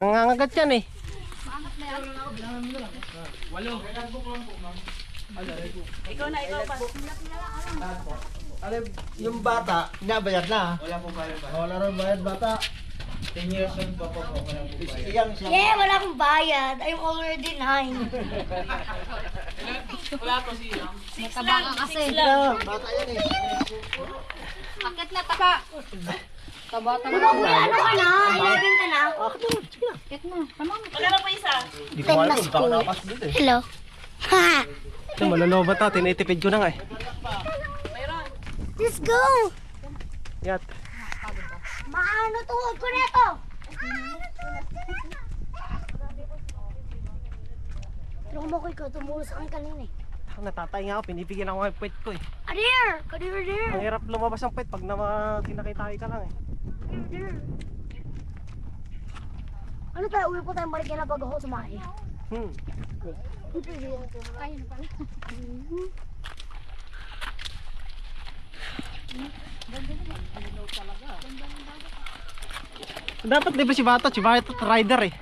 Nangangagat yan eh. Walo. Ikaw na, ikaw pa. Ano yung bata, nabayad na. Wala po kayo ba? Wala rin bayad bata. 10 years old pa po. Wala po kayo. Iyang siya. Yeah, wala akong bayad. I'm already 9. Wala po siya. Mataba ka kasi. Bata yan eh. Akit na taka. Tabata na. Ano ka na? 11 ka na? Akit na. Tama mo. Wala na pa isa. Hindi ko alam. Baka nakas dito eh. Hello. Ha! Ito, malolobat na. Tinitipid ko na nga eh. Let's go! Yat. Maano tuhod ko na ito? Pero kumakoy ko, tumulo sa akin kanina eh. Natatay nga ako. Pinipigil ako ng puwet ko eh. Adir! Kadir! Ang hirap lumabas ang puwet pag kinakita ka lang eh. Ano tayo? Uwi po tayo Marikina bago ako sumahay. Ayun pala. Dapat di ba si Batot? Si Batot rider eh.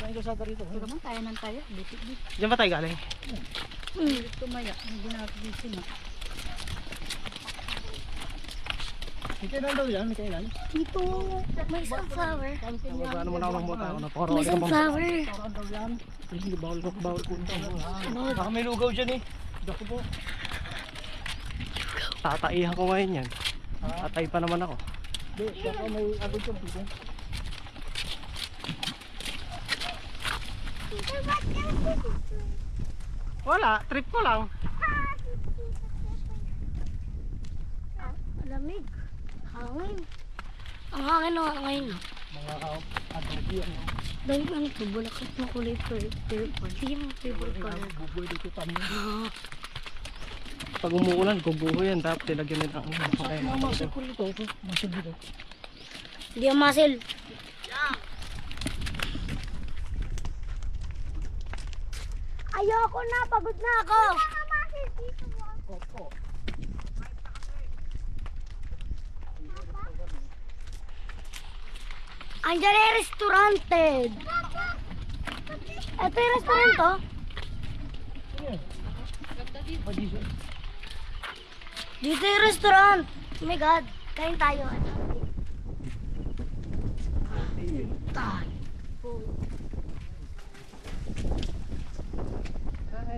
Ito naman tayo ng tayo. Bitik. Diyan ba tayo galing? Tumaya. Hindi na natin na. May kailan daw yan? May kailan? Dito, may sunflower. Ano mo na ako ng mota ako na poro. May sunflower. Hindi bawal ko punta. Baka may lugaw dyan eh. Dako po. Tataihan ko ngayon yan. Tatay pa naman ako. Hindi, baka may agad dyan. Pwede. Wala, trip ko lang. Lamig. Hangin. Ang hangin na ngayon. Mga adobe yan. Dahil ano ito, bulakat na kulay purple. Sige mo favorite color. Buboy dito tayo. Pag umuulan, guguho yan. Dapat tilagyan nila ang Mamasok ko dito. Masok dito. Hindi ang muscle. Ayoko na, pagod na ako. Opo. Andiyan yung restauranted. Ito yung restaurant to. Dito yung restaurant. Oh my God. Kain tayo.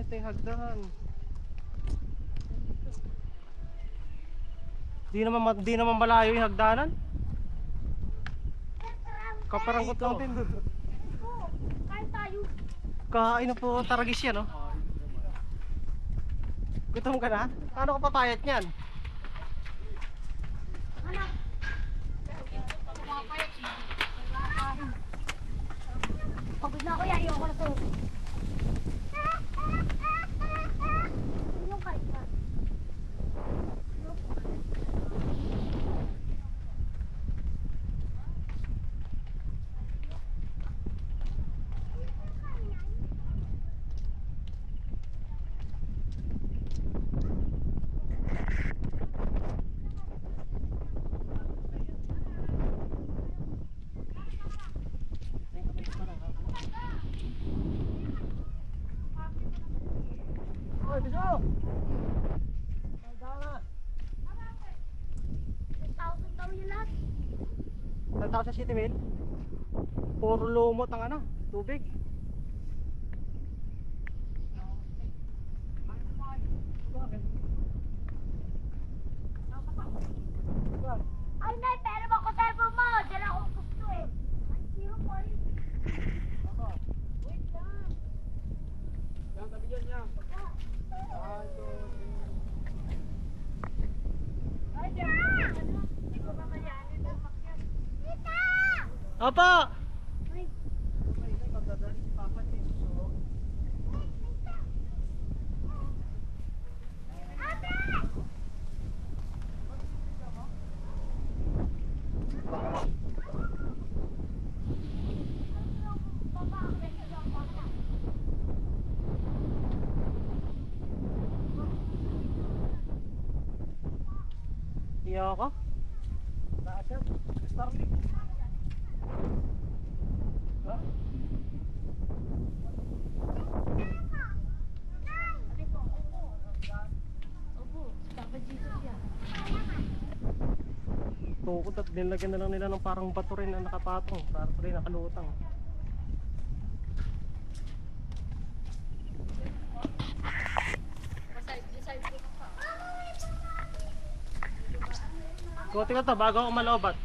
Ito yung hagdan. Di naman malayo yung hagdanan. Kaparangkot lang din doon. Kain tayo. Kain na po taragis yan, no? Gutom ka na? Paano ka papayat niyan? Pagod na ako yan. Ayoko na to. Yung kain na. Oy, biso! Thousand daw yung lahat. Nagtao sa City Mill? Puro lumot ang ano, tubig. Ay, Nay, pero ba ko servo mo? Diyan ako gusto eh. Ay, 0 point. Wait lang. Yan, tabi dyan yan. Ay, diyan. Hindi ko mamayanin ang makyan. Tita! Apa! Ay, Magdadali si Papa dito. Iya ka? Nakasya. Starlink. Ha? Opo, si Papa Jesus yan. Tukod at nilagyan na lang nila ng parang bato rin na nakapatong. Para rin nakalutang. Pasay ko pa. Kuti ka to bago ako malobat.